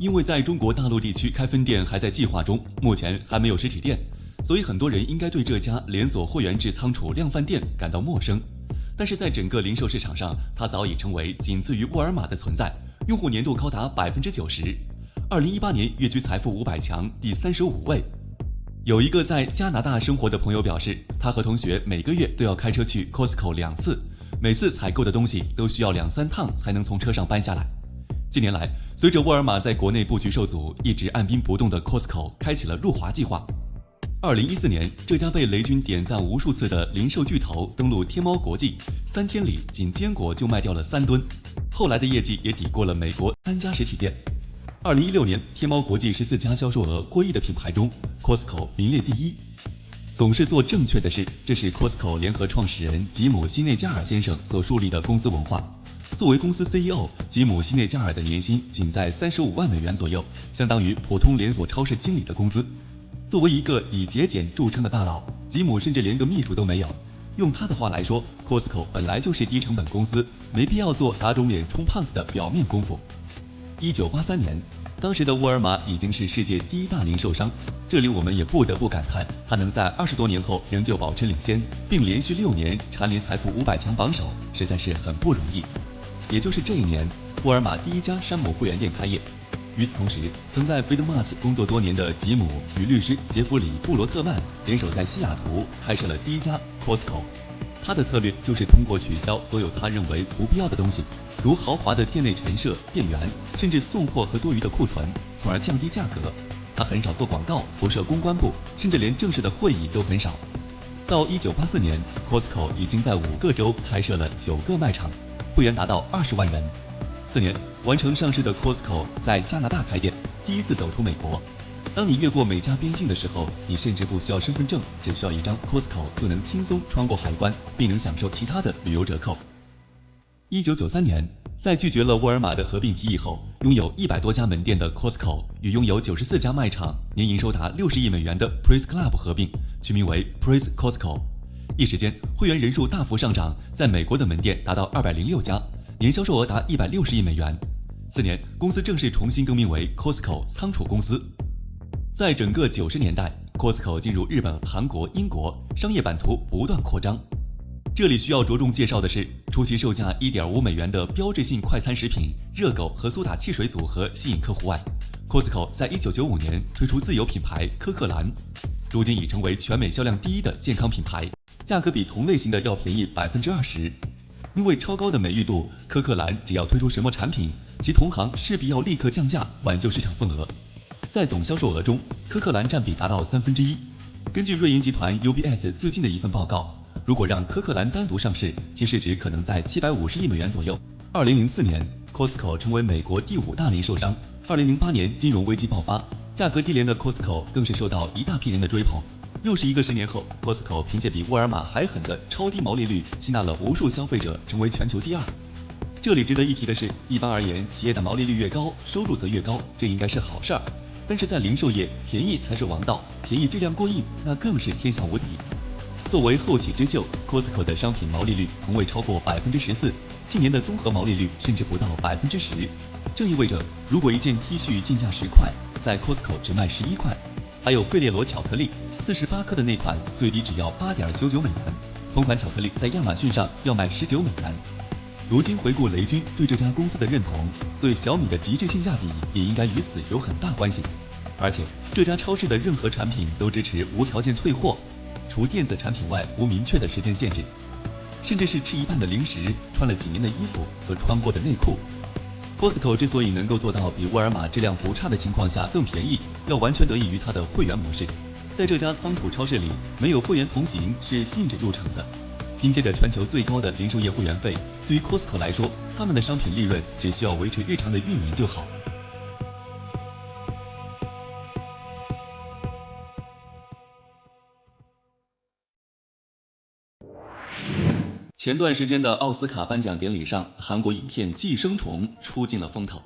因为在中国大陆地区开分店还在计划中，目前还没有实体店，所以很多人应该对这家连锁会员制仓储量贩店感到陌生。但是在整个零售市场上，它早已成为仅次于沃尔玛的存在，用户粘度高达90%。2018年跃居财富500强第35位。有一个在加拿大生活的朋友表示，他和同学每个月都要开车去 Costco 2次，每次采购的东西都需要2-3趟才能从车上搬下来。近年来，随着沃尔玛在国内布局受阻，一直按兵不动的 Costco 开启了入华计划。2014年，这家被雷军点赞无数次的零售巨头登陆天猫国际，3天里仅坚果就卖掉了3吨，后来的业绩也抵过了美国3家实体店。2016年，天猫国际14家销售额过亿的品牌中 ，Costco 名列第一。总是做正确的事，这是 Costco 联合创始人吉姆·西内加尔先生所树立的公司文化。作为公司 CEO， 吉姆·西内加尔的年薪仅在35万美元左右，相当于普通连锁超市经理的工资。作为一个以节俭著称的大佬，吉姆甚至连个秘书都没有。用他的话来说 ，Costco 本来就是低成本公司，没必要做打肿脸充胖子的表面功夫。1983年，当时的沃尔玛已经是世界第一大零售商，这里我们也不得不感叹，它能在20多年后仍旧保持领先，并连续6年蝉联财富500强榜首，实在是很不容易。也就是这一年，沃尔玛第一家山姆会员店开业。与此同时，曾在 FedMart 工作多年的吉姆与律师杰弗里·布罗特曼联手在西雅图开设了第一家 Costco。他的策略就是通过取消所有他认为不必要的东西，如豪华的店内陈设、店员，甚至送货和多余的库存，从而降低价格。他很少做广告，不设公关部，甚至连正式的会议都很少。到1984年 ，Costco 已经在5个州开设了9个卖场，会员达到20万人。4年，完成上市的 Costco 在加拿大开店，第一次走出美国。当你越过美加边境的时候，你甚至不需要身份证，只需要一张 Costco 就能轻松穿过海关，并能享受其他的旅游折扣。1993年，在拒绝了沃尔玛的合并提议后，拥有100多家门店的 Costco 与拥有94家卖场、年营收达60亿美元的 Price Club 合并，取名为 Price Costco。一时间，会员人数大幅上涨，在美国的门店达到206家，年销售额达160亿美元。4年，公司正式重新更名为 Costco 仓储公司。在整个90年代 ，Costco 进入日本、韩国、英国，商业版图不断扩张。这里需要着重介绍的是，初期售价1.5美元的标志性快餐食品热狗和苏打汽水组合吸引客户外，Costco 在1995年推出自有品牌科克兰，如今已成为全美销量第一的健康品牌，价格比同类型的要便宜20%。因为超高的美誉度，科克兰只要推出什么产品，其同行势必要立刻降价挽救市场份额。在总销售额中，科克兰占比达到1/3。根据瑞银集团 UBS 最近的一份报告，如果让科克兰单独上市，其市值可能在750亿美元左右。2004年 ，Costco 成为美国第5大零售商。2008年金融危机爆发，价格低廉的 Costco 更是受到一大批人的追捧。又是一个10年后 ，Costco 凭借比沃尔玛还狠的超低毛利率，吸纳了无数消费者，成为全球第2。这里值得一提的是，一般而言，企业的毛利率越高，收入则越高，这应该是好事儿。但是在零售业，便宜才是王道，便宜质量过硬，那更是天下无敌。作为后起之秀 ，Costco 的商品毛利率从未超过14%，近年的综合毛利率甚至不到10%。这意味着，如果一件 T 恤进价10块，在 Costco 只卖11块。还有费列罗巧克力，48克的那款最低只要8.99美元，同款巧克力在亚马逊上要卖19美元。如今回顾雷军对这家公司的认同，所以小米的极致性价比也应该与此有很大关系。而且这家超市的任何产品都支持无条件退货，除电子产品外无明确的时间限制，甚至是吃一半的零食、穿了几年的衣服和穿过的内裤。Costco 之所以能够做到比沃尔玛质量不差的情况下更便宜，要完全得益于它的会员模式。在这家仓储超市里，没有会员同行是禁止入场的。凭借着全球最高的零售业会员费，对于 Costco 来说，他们的商品利润只需要维持日常的运营就好。前段时间的奥斯卡颁奖典礼上，韩国影片《寄生虫》出尽了风头。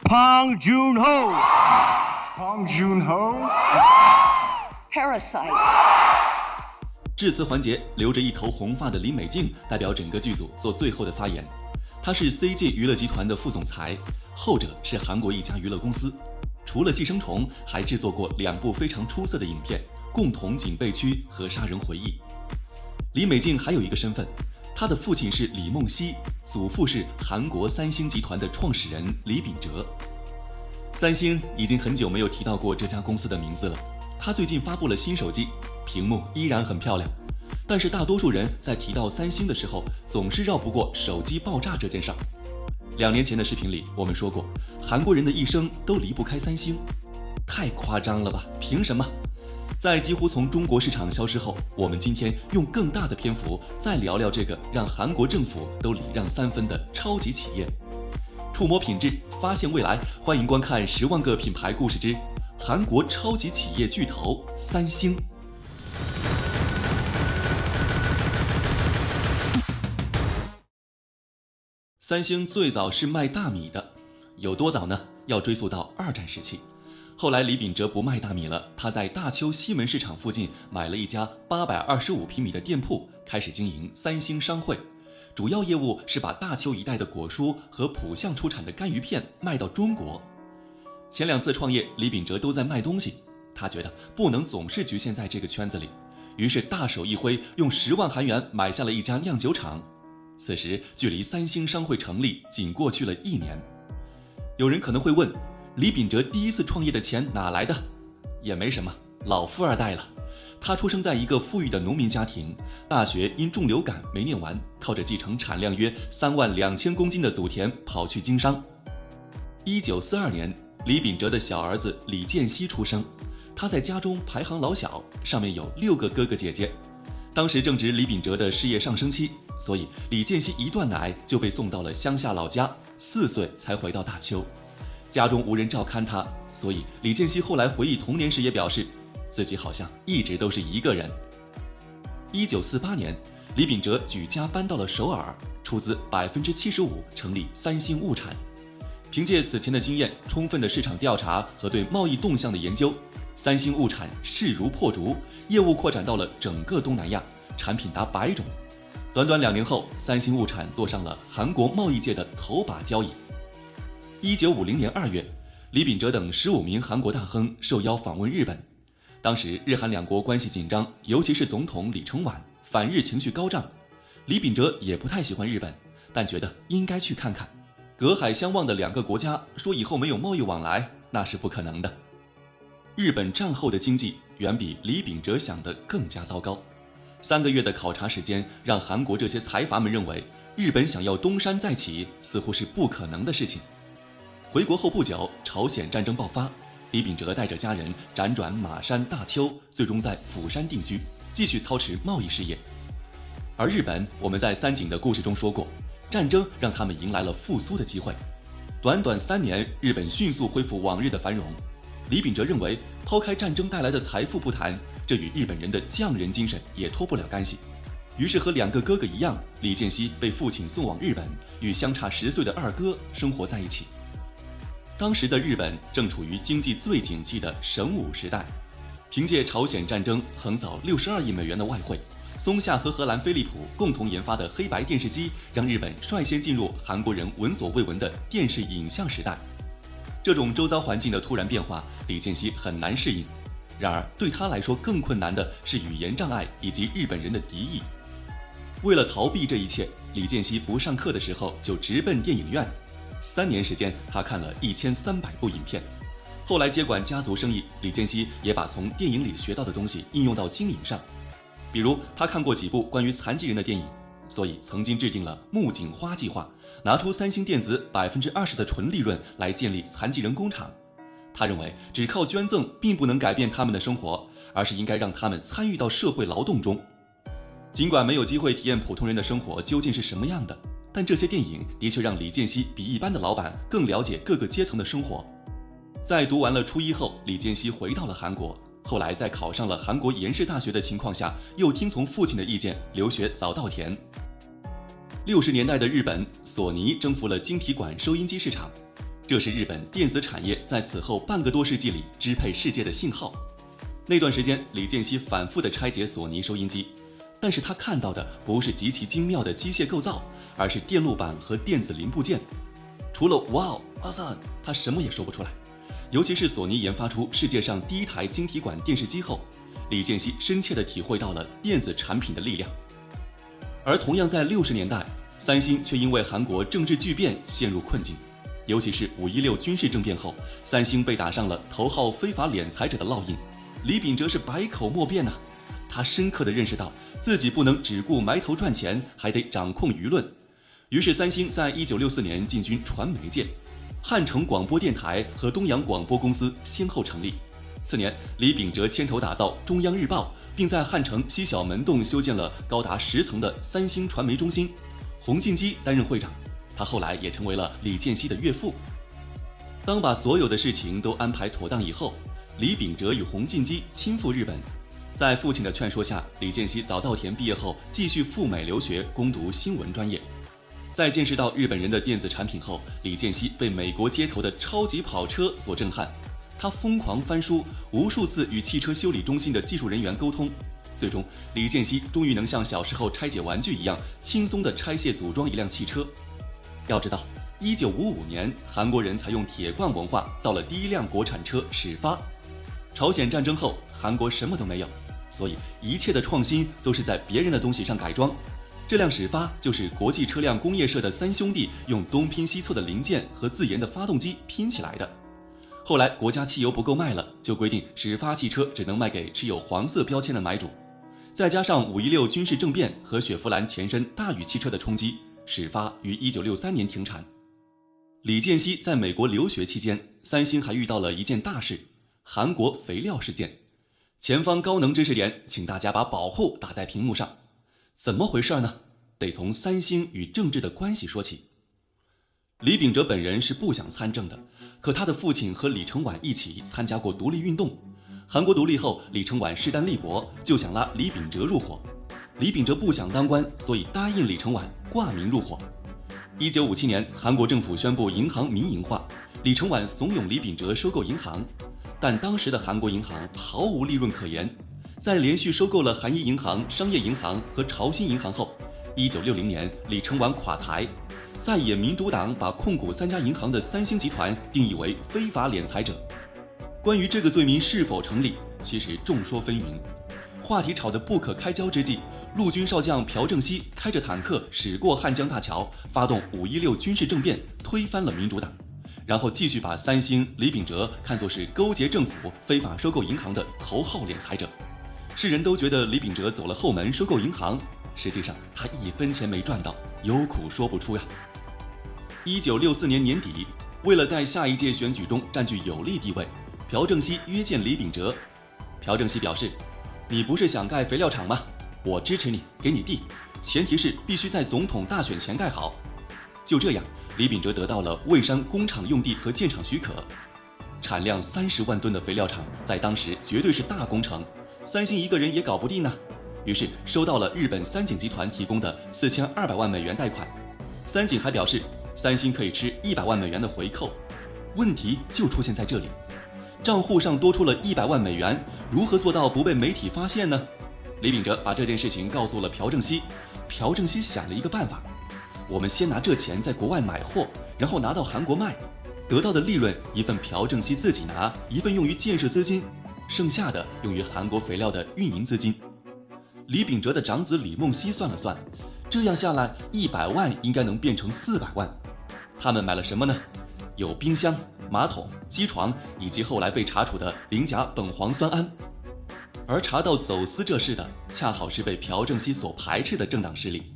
Bong Joon-ho, Bong Joon-ho, Parasite。致辞环节，留着一头红发的李美静代表整个剧组做最后的发言。她是 CJ 娱乐集团的副总裁，后者是韩国一家娱乐公司。除了《寄生虫》，还制作过2部非常出色的影片《共同警备区》和《杀人回忆》。李美静还有一个身份，她的父亲是李梦熙，祖父是韩国三星集团的创始人李秉哲。三星已经很久没有提到过这家公司的名字了，它最近发布了新手机，屏幕依然很漂亮，但是大多数人在提到三星的时候，总是绕不过手机爆炸这件事儿。2年前的视频里，我们说过，韩国人的一生都离不开三星，太夸张了吧？凭什么？在几乎从中国市场消失后，我们今天用更大的篇幅再聊聊这个让韩国政府都礼让3分的超级企业。触摸品质，发现未来，欢迎观看10万个品牌故事之韩国超级企业巨头三星。三星最早是卖大米的，有多早呢？要追溯到2战时期。后来李秉哲不卖大米了，他在大邱西门市场附近买了一家825平米的店铺，开始经营三星商会。主要业务是把大邱一带的果蔬和浦项出产的干鱼片卖到中国。前2次创业，李秉哲都在卖东西，他觉得不能总是局限在这个圈子里，于是大手一挥，用10万韩元买下了一家酿酒厂。此时距离三星商会成立仅过去了1年。有人可能会问，李秉哲第1次创业的钱哪来的？也没什么，老富二代了。他出生在一个富裕的农民家庭，大学因重流感没念完，靠着继承产量约32000公斤的祖田跑去经商。1942年，李秉哲的小儿子李建熙出生，他在家中排行老小，上面有6个哥哥姐姐。当时正值李秉哲的事业上升期，所以李建熙一断奶就被送到了乡下老家，4岁才回到大邱。家中无人照看他，所以李建熙后来回忆童年时也表示，自己好像一直都是一个人。1948年，李秉哲举家搬到了首尔，出资75%成立三星物产。凭借此前的经验、充分的市场调查和对贸易动向的研究，三星物产势如破竹，业务扩展到了整个东南亚，产品达100种。短短2年后，三星物产坐上了韩国贸易界的头把交椅。1950年2月，李秉哲等15名韩国大亨受邀访问日本。当时日韩2国关系紧张，尤其是总统李承晚反日情绪高涨。李秉哲也不太喜欢日本，但觉得应该去看看。隔海相望的2个国家，说以后没有贸易往来，那是不可能的。日本战后的经济远比李秉哲想的更加糟糕。3个月的考察时间，让韩国这些财阀们认为，日本想要东山再起，似乎是不可能的事情。回国后不久，朝鲜战争爆发，李秉哲带着家人辗转马山、大邱，最终在釜山定居，继续操持贸易事业。而日本，我们在三井的故事中说过，战争让他们迎来了复苏的机会。短短3年，日本迅速恢复往日的繁荣。李秉哲认为，抛开战争带来的财富不谈，这与日本人的匠人精神也脱不了干系。于是和2个哥哥一样，李建熙被父亲送往日本，与相差10岁的2哥生活在一起。当时的日本正处于经济最景气的神武时代，凭借朝鲜战争横扫62亿美元的外汇，松下和荷兰飞利浦共同研发的黑白电视机，让日本率先进入韩国人闻所未闻的电视影像时代。这种周遭环境的突然变化，李建熙很难适应。然而对他来说更困难的是语言障碍以及日本人的敌意。为了逃避这一切，李建熙不上课的时候就直奔电影院。3年时间，他看了1300部影片。后来接管家族生意，李建熙也把从电影里学到的东西应用到经营上。比如，他看过几部关于残疾人的电影，所以曾经制定了木槿花计划，拿出三星电子20%的纯利润来建立残疾人工厂。他认为，只靠捐赠并不能改变他们的生活，而是应该让他们参与到社会劳动中。尽管没有机会体验普通人的生活究竟是什么样的，但这些电影的确让李建熙比一般的老板更了解各个阶层的生活。在读完了初一后，李建熙回到了韩国，后来在考上了韩国延世大学的情况下，又听从父亲的意见留学早稻田。60年代的日本，索尼征服了晶体管收音机市场，这是日本电子产业在此后半个多世纪里支配世界的信号。那段时间，李建熙反复地拆解索尼收音机，但是他看到的不是极其精妙的机械构造，而是电路板和电子零部件。除了哇哦 awesome， 他什么也说不出来。尤其是索尼研发出世界上第一台晶体管电视机后，李健熙深切地体会到了电子产品的力量。而同样在60年代，三星却因为韩国政治巨变陷入困境，尤其是5.16军事政变后，三星被打上了头号非法敛财者的烙印。李秉哲是百口莫辩啊，他深刻地认识到自己不能只顾埋头赚钱，还得掌控舆论。于是三星在1964年进军传媒界，汉城广播电台和东阳广播公司先后成立。次年，李秉哲牵头打造中央日报，并在汉城西小门洞修建了高达10层的三星传媒中心。洪进基担任会长，他后来也成为了李健熙的岳父。当把所有的事情都安排妥当以后，李秉哲与洪进基亲赴日本。在父亲的劝说下，李健熙早稻田毕业后继续赴美留学，攻读新闻专业。在见识到日本人的电子产品后，李健熙被美国街头的超级跑车所震撼。他疯狂翻书，无数次与汽车修理中心的技术人员沟通，最终李健熙终于能像小时候拆解玩具一样轻松地拆卸组装一辆汽车。要知道1955年韩国人才用铁罐文化造了第一辆国产车始发。朝鲜战争后韩国什么都没有，所以一切的创新都是在别人的东西上改装。这辆始发就是国际车辆工业社的3兄弟用东拼西凑的零件和自研的发动机拼起来的。后来国家汽油不够卖了，就规定始发汽车只能卖给持有黄色标签的买主。再加上5.16军事政变和雪佛兰前身大宇汽车的冲击，始发于1963年停产。李健熙在美国留学期间，三星还遇到了一件大事——韩国肥料事件。前方高能知识点，请大家把保护打在屏幕上。怎么回事呢？得从三星与政治的关系说起。李秉哲本人是不想参政的，可他的父亲和李承晚一起参加过独立运动。韩国独立后，李承晚势单力薄，就想拉李秉哲入伙。李秉哲不想当官，所以答应李承晚挂名入伙。1957年，韩国政府宣布银行民营化，李承晚怂恿李秉哲收购银行，但当时的韩国银行毫无利润可言。在连续收购了韩一银行、商业银行和朝新银行后，1960年李承晚垮台。在野民主党把控股3家银行的三星集团定义为非法敛财者。关于这个罪名是否成立，其实众说纷纭。话题吵得不可开交之际，陆军少将朴正熙开着坦克驶过汉江大桥，发动5.16军事政变，推翻了民主党，然后继续把三星、李秉哲看作是勾结政府、非法收购银行的头号敛财者。世人都觉得李秉哲走了后门收购银行，实际上他1分钱没赚到，有苦说不出呀。1964年年底，为了在下一届选举中占据有利地位，朴正熙约见李秉哲。朴正熙表示：“你不是想盖肥料厂吗？我支持你，给你地，前提是必须在总统大选前盖好。”就这样，李秉哲得到了蔚山工厂用地和建厂许可。产量30万吨的肥料厂在当时绝对是大工程，三星一个人也搞不定呢。于是收到了日本三井集团提供的4200万美元贷款。三井还表示，三星可以吃100万美元的回扣。问题就出现在这里，账户上多出了100万美元，如何做到不被媒体发现呢？李秉哲把这件事情告诉了朴正熙，朴正熙想了一个办法：我们先拿这钱在国外买货，然后拿到韩国卖，得到的利润一份朴正熙自己拿，一份用于建设资金，剩下的用于韩国肥料的运营资金。李秉哲的长子李梦熙算了算，这样下来100万应该能变成400万。他们买了什么呢？有冰箱、马桶、机床，以及后来被查处的磷钾苯磺酸铵。而查到走私这事的，恰好是被朴正熙所排斥的政党势力。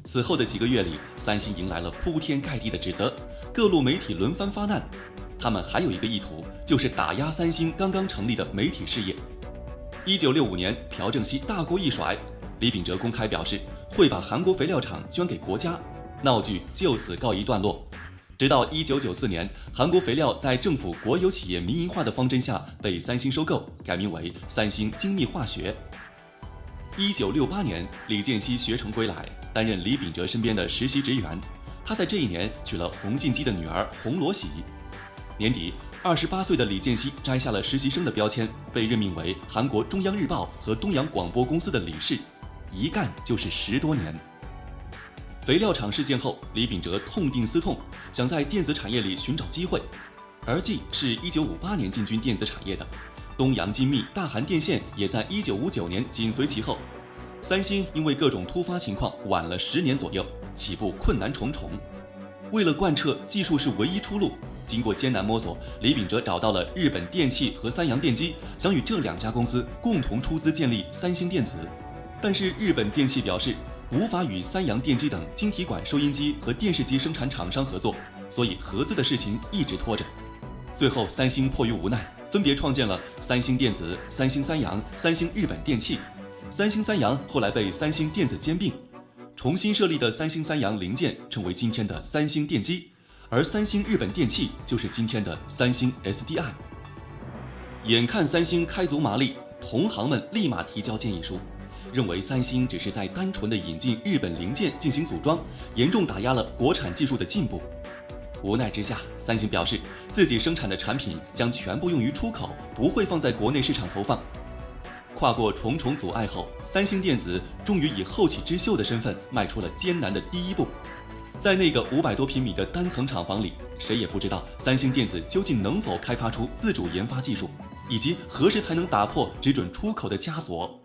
此后的几个月里，三星迎来了铺天盖地的指责，各路媒体轮番发难。他们还有一个意图，就是打压三星刚刚成立的媒体事业。1965年，朴正熙大锅一甩，李秉哲公开表示会把韩国肥料厂捐给国家，闹剧就此告一段落。直到1994年，韩国肥料在政府国有企业民营化的方针下被三星收购，改名为三星精密化学。1968年，李健熙学成归来，担任李秉哲身边的实习职员。他在这一年娶了洪进基的女儿洪罗喜。年底，28岁的李健熙摘下了实习生的标签，被任命为韩国中央日报和东阳广播公司的理事，一干就是10多年。肥料厂事件后，李秉哲痛定思痛，想在电子产业里寻找机会。而继是1958年进军电子产业的，东洋精密、大韩电线也在1959年紧随其后。三星因为各种突发情况晚了10年左右，起步困难重重。为了贯彻技术是唯一出路，经过艰难摸索，李秉哲找到了日本电器和三洋电机，想与这2家公司共同出资建立三星电子。但是日本电器表示无法与三洋电机等晶体管收音机和电视机生产厂商合作，所以合资的事情一直拖着。最后，三星迫于无奈，分别创建了三星电子、三星三洋、三星日本电器。三星三洋后来被三星电子兼并，重新设立的三星三洋零件成为今天的三星电机，而三星日本电器就是今天的三星 SDI。眼看三星开足麻利，同行们立马提交建议书，认为三星只是在单纯的引进日本零件进行组装，严重打压了国产技术的进步。无奈之下，三星表示自己生产的产品将全部用于出口，不会放在国内市场投放。跨过重重阻碍后，三星电子终于以后起之秀的身份迈出了艰难的第一步。在那个500多平米的单层厂房里，谁也不知道三星电子究竟能否开发出自主研发技术，以及何时才能打破只准出口的枷锁。